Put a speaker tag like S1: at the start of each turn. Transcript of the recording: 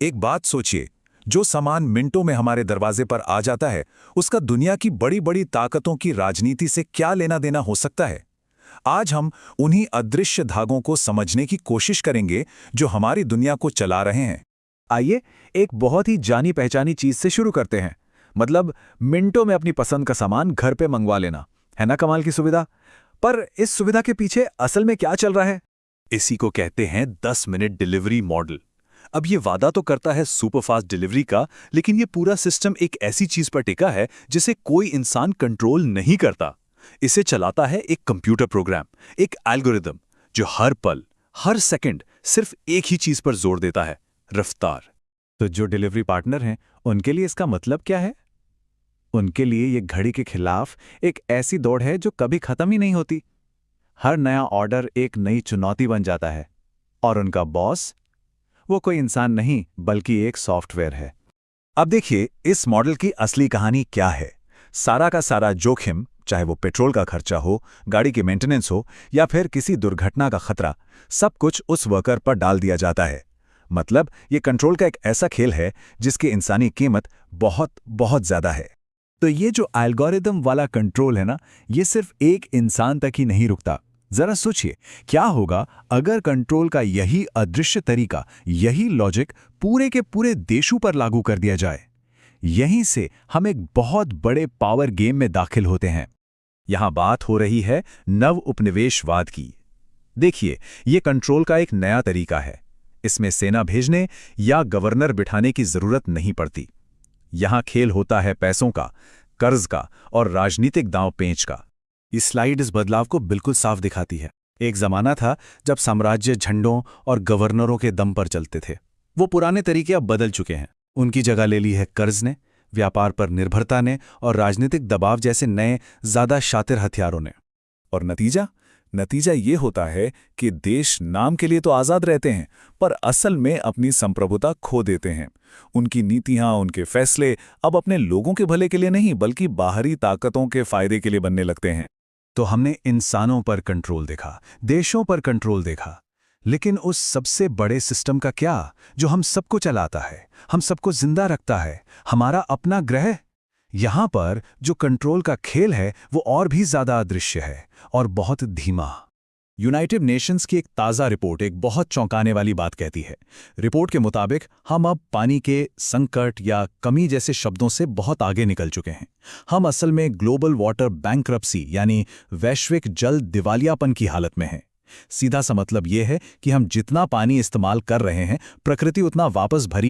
S1: एक बात सोचिए, जो सामान मिनटों में हमारे दरवाजे पर आ जाता है, उसका दुनिया की बड़ी बड़ी ताकतों की राजनीति से क्या लेना देना हो सकता है। आज हम उन्हीं अदृश्य धागों को समझने की कोशिश करेंगे जो हमारी दुनिया को चला रहे हैं।
S2: आइए एक बहुत ही जानी पहचानी चीज से शुरू करते हैं। मतलब मिनटों में अपनी पसंद का सामान घर पे मंगवा लेना, है ना कमाल की सुविधा। पर इस सुविधा के पीछे असल में क्या चल रहा है?
S3: इसी को कहते हैं 10 मिनट डिलीवरी मॉडल। अब ये वादा तो करता है सुपरफास्ट डिलीवरी का, लेकिन ये पूरा सिस्टम एक ऐसी चीज पर टिका है जिसे कोई इंसान कंट्रोल नहीं करता। इसे चलाता है एक कंप्यूटर प्रोग्राम, एक एल्गोरिदम, जो हर पल, हर सेकंड सिर्फ एक ही चीज पर जोर देता है, रफ्तार।
S2: तो जो डिलीवरी पार्टनर हैं, उनके लिए इसका मतलब क्या है? उनके लिए ये घड़ी के खिलाफ एक ऐसी दौड़ है जो कभी खत्म ही नहीं होती। हर नया ऑर्डर एक नई चुनौती बन जाता है। और उनका बॉस, वो कोई इंसान नहीं बल्कि एक सॉफ्टवेयर है।
S1: अब देखिए इस मॉडल की असली कहानी क्या है। सारा का सारा जोखिम, चाहे वो पेट्रोल का खर्चा हो, गाड़ी की मेंटेनेंस हो या फिर किसी दुर्घटना का खतरा, सब कुछ उस वर्कर पर डाल दिया जाता है। मतलब ये कंट्रोल का एक ऐसा खेल है जिसकी इंसानी कीमत बहुत बहुत ज्यादा है।
S2: तो ये जो एल्गोरिदम वाला कंट्रोल है ना, ये सिर्फ एक इंसान तक ही नहीं रुकता। जरा सोचिए, क्या होगा अगर कंट्रोल का यही अदृश्य तरीका, यही लॉजिक पूरे के पूरे देशों पर लागू कर दिया जाए। यहीं से हम एक बहुत बड़े पावर गेम में दाखिल होते हैं।
S1: यहां बात हो रही है नव उपनिवेशवाद की। देखिए, ये कंट्रोल का एक नया तरीका है। इसमें सेना भेजने या गवर्नर बिठाने की जरूरत नहीं पड़ती। यहां खेल होता है पैसों का, कर्ज का और राजनीतिक दांव पेंच का।
S2: इस स्लाइड इस बदलाव को बिल्कुल साफ दिखाती है। एक जमाना था जब साम्राज्य झंडों और गवर्नरों के दम पर चलते थे। वो पुराने तरीके अब बदल चुके हैं। उनकी जगह ले ली है कर्ज ने, व्यापार पर निर्भरता ने और राजनीतिक दबाव जैसे नए, ज्यादा शातिर हथियारों ने।
S1: और नतीजा ये होता है कि देश नाम के लिए तो आज़ाद रहते हैं, पर असल में अपनी संप्रभुता खो देते हैं। उनकी नीतियां, उनके फैसले अब अपने लोगों के भले के लिए नहीं बल्कि बाहरी ताकतों के फायदे के लिए बनने लगते हैं।
S2: तो हमने इंसानों पर कंट्रोल देखा, देशों पर कंट्रोल देखा, लेकिन उस सबसे बड़े सिस्टम का क्या, जो हम सबको चलाता है, हम सबको जिंदा रखता है, हमारा अपना ग्रह? यहां पर जो कंट्रोल का खेल है वो और भी ज्यादा अदृश्य है और बहुत धीमा। यूनाइटेड नेशंस की एक ताज़ा रिपोर्ट एक बहुत चौंकाने वाली बात कहती है। रिपोर्ट के मुताबिक हम अब पानी के संकट या कमी जैसे शब्दों से बहुत आगे निकल चुके हैं। हम असल में ग्लोबल वाटर बैंक्रप्सी यानी वैश्विक जल दिवालियापन की हालत में हैं। सीधा सा मतलब यह है कि हम जितना पानी इस्तेमाल कर रहे हैं, प्रकृति उतना वापस भरी